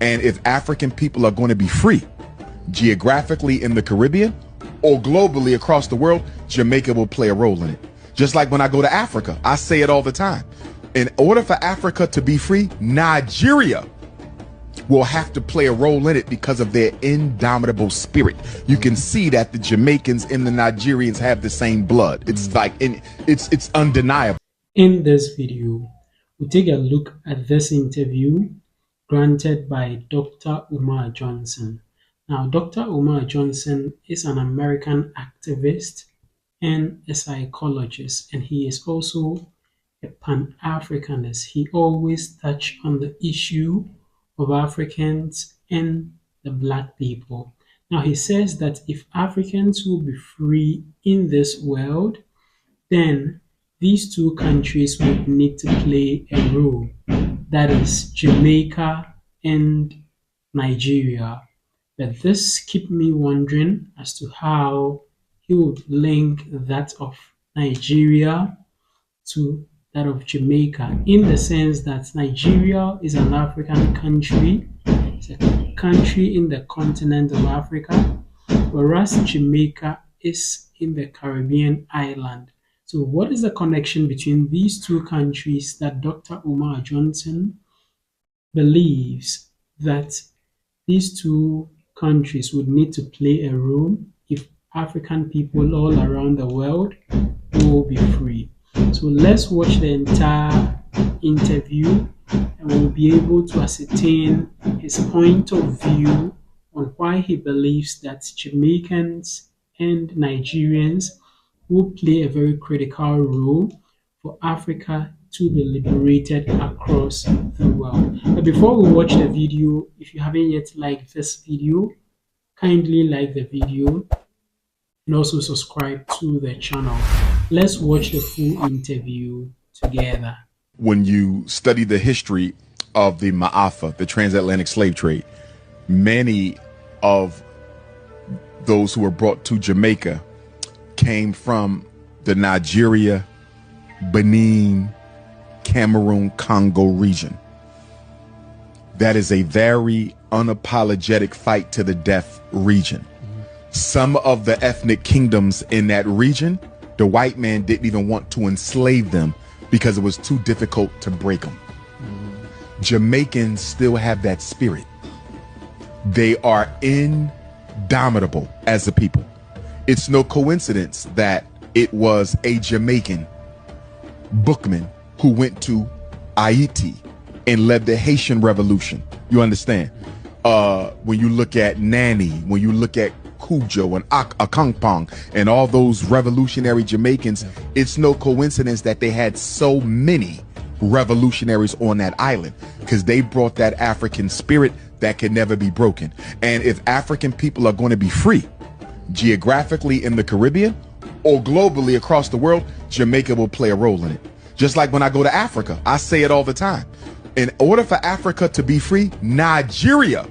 And if African people are going to be free, geographically in the Caribbean or globally across the world, Jamaica will play a role in it. Just like when I go to Africa, I say it all the time. In order for Africa to be free, Nigeria will have to play a role in it because of their indomitable spirit. You can see that the Jamaicans and the Nigerians have the same blood. It's like, it's undeniable. In this video, we take a look at this interview granted by Dr. Umar Johnson. Now, Dr. Umar Johnson is an American activist and a psychologist, and he is also a Pan-Africanist. He always touches on the issue of Africans and the Black people. Now, he says that if Africans will be free in this world, then these two countries would need to play a role. That is Jamaica and Nigeria. But this keeps me wondering as to how he would link that of Nigeria to that of Jamaica, in the sense that Nigeria is an African country. It's a country in the continent of Africa, whereas Jamaica is in the Caribbean island. So what is the connection between these two countries that Dr. Umar Johnson believes that these two countries would need to play a role if African people all around the world will be free? So let's watch the entire interview and we'll be able to ascertain his point of view on why he believes that Jamaicans and Nigerians will play a very critical role for Africa to be liberated across the world. But before we watch the video, if you haven't yet liked this video, kindly like the video and also subscribe to the channel. Let's watch the full interview together. When you study the history of the Ma'afa, the transatlantic slave trade, many of those who were brought to Jamaica came from the Nigeria, Benin, Cameroon, Congo region. That is a very unapologetic fight to the death region. Some of the ethnic kingdoms in that region, the white man didn't even want to enslave them because it was too difficult to break them. Jamaicans still have that spirit. They are indomitable as a people. It's no coincidence that it was a Jamaican bookman who went to Haiti and led the Haitian Revolution. You understand? When you look at Nani, when you look at Cujo and Akangpong and all those revolutionary Jamaicans, it's no coincidence that they had so many revolutionaries on that island, because they brought that African spirit that can never be broken. And if African people are going to be free, geographically in the Caribbean or globally across the world, Jamaica will play a role in it. Just like when I go to Africa, I say it all the time. In order for Africa to be free, Nigeria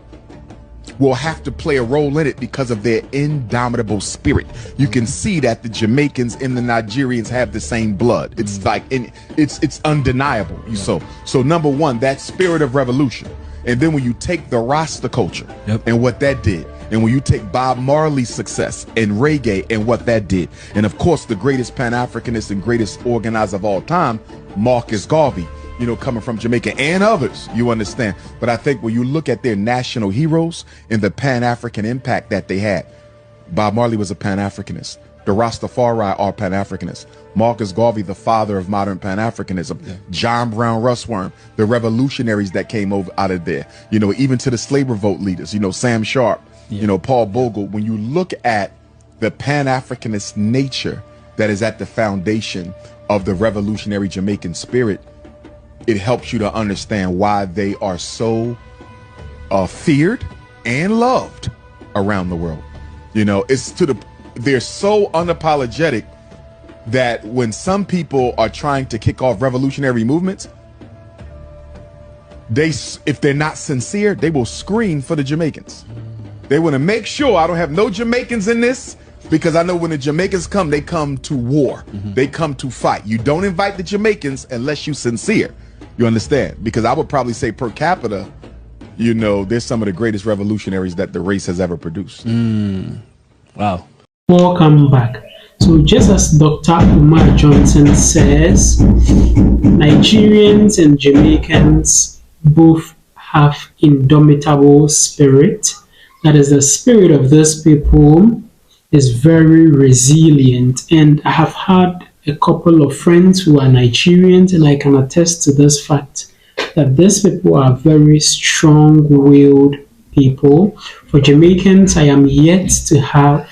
will have to play a role in it because of their indomitable spirit. You can see that the Jamaicans and the Nigerians have the same blood. It's like, it's undeniable. So number one, that spirit of revolution. And then when you take the Rasta culture and what that did, and when you take Bob Marley's success in reggae and what that did, and of course the greatest Pan-Africanist and greatest organizer of all time, Marcus Garvey, you know, coming from Jamaica, and others, you understand. But I think when you look at their national heroes and the Pan-African impact that they had, Bob Marley was a Pan-Africanist. The Rastafari are Pan-Africanists. Marcus Garvey, the father of modern Pan-Africanism. John Brown Russworm, the revolutionaries that came over out of there. You know, even to the slave revolt leaders, you know, Sam Sharp, you know, Paul Bogle. When you look at the Pan-Africanist nature that is at the foundation of the revolutionary Jamaican spirit, it helps you to understand why they are so feared and loved around the world. You know, they're so unapologetic that when some people are trying to kick off revolutionary movements, if they're not sincere, they will scream for the Jamaicans. They want to make sure I don't have no Jamaicans in this, because I know when the Jamaicans come, they come to war. They come to fight. You don't invite the Jamaicans unless you're sincere. You understand? Because I would probably say per capita, you know, they're some of the greatest revolutionaries that the race has ever produced. Wow. Welcome back. So just as Dr. Umar Johnson says, Nigerians and Jamaicans both have indomitable spirit. That is, the spirit of these people is very resilient. And I have had a couple of friends who are Nigerians, and I can attest to this fact that these people are very strong-willed people. For Jamaicans, I am yet to have a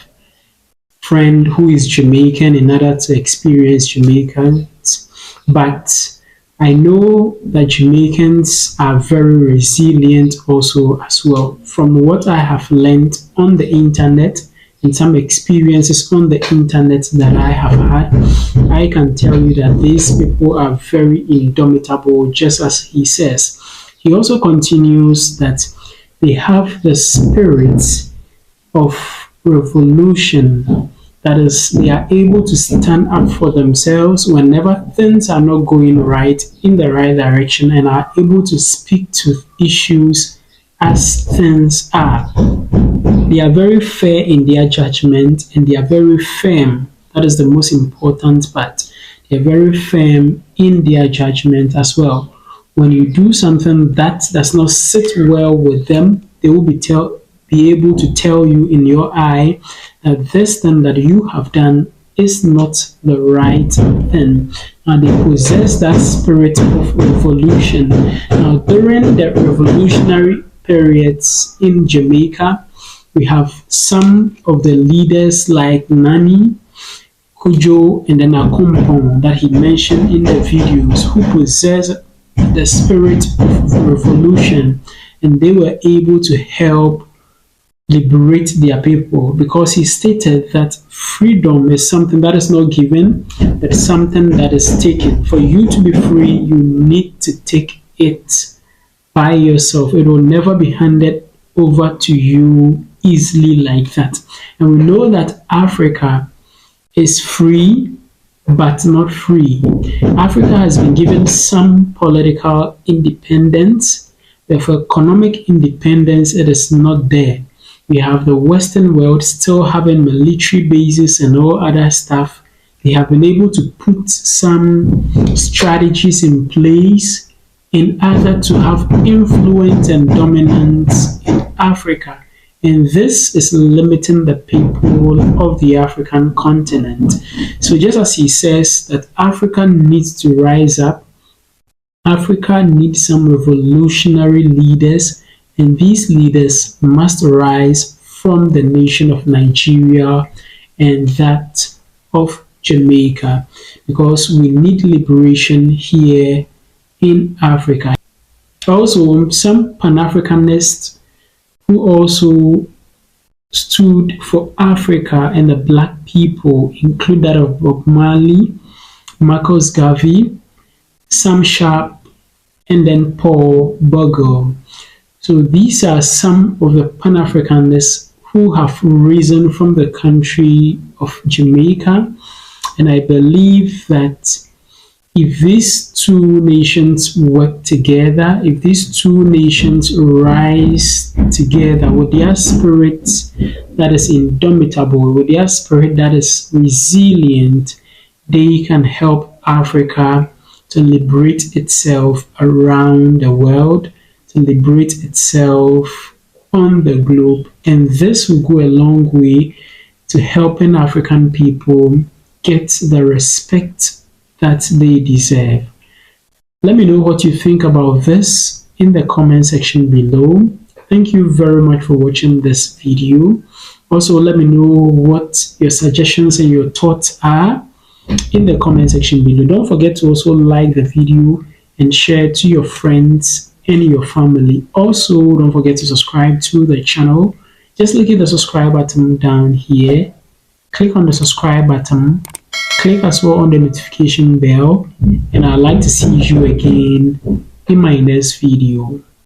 friend who is Jamaican in order to experience Jamaicans, but I know that Jamaicans are very resilient also as well. From what I have learned on the internet and some experiences on the internet that I have had, I can tell you that these people are very indomitable, just as he says. He also continues that they have the spirit of revolution. That is, they are able to stand up for themselves whenever things are not going right in the right direction, and are able to speak to issues as things are. They are very fair in their judgment, and they are very firm. That is the most important part. They are very firm in their judgment as well. When you do something that does not sit well with them, they will be able to tell you in your eye that this thing that you have done is not the right thing. And they possess that spirit of revolution. Now, during the revolutionary periods in Jamaica, we have some of the leaders like Nani, Kujo, and then Akumpong that he mentioned in the videos, who possess the spirit of revolution, and they were able to help liberate their people, because he stated that freedom is something that is not given, but it's something that is taken. For you to be free, you need to take it by yourself. It will never be handed over to you easily like that. And we know that Africa is free, but not free. Africa has been given some political independence, but for economic independence, it is not there. We have the Western world still having military bases and all other stuff. They have been able to put some strategies in place in order to have influence and dominance in Africa. And this is limiting the people of the African continent. So just as he says that Africa needs to rise up, Africa needs some revolutionary leaders, and these leaders must rise from the nation of Nigeria and that of Jamaica, because we need liberation here in Africa. Also, some Pan-Africanists who also stood for Africa and the black people include that of Bob Marley, Marcus Garvey, Sam Sharp, and then Paul Bogle. So these are some of the Pan-Africanists who have risen from the country of Jamaica. And I believe that if these two nations work together, if these two nations rise together with their spirit that is indomitable, with their spirit that is resilient, they can help Africa to liberate itself around the world, to liberate itself on the globe. And this will go a long way to helping African people get the respect that they deserve. Let me know what you think about this in the comment section below. Thank you very much for watching this video. Also, let me know what your suggestions and your thoughts are in the comment section below. Don't forget to also like the video and share it to your friends and your family. Also, don't forget to subscribe to the channel. Just click the subscribe button down here. Click on the subscribe button. Click as well on the notification bell. And I'd like to see you again in my next video.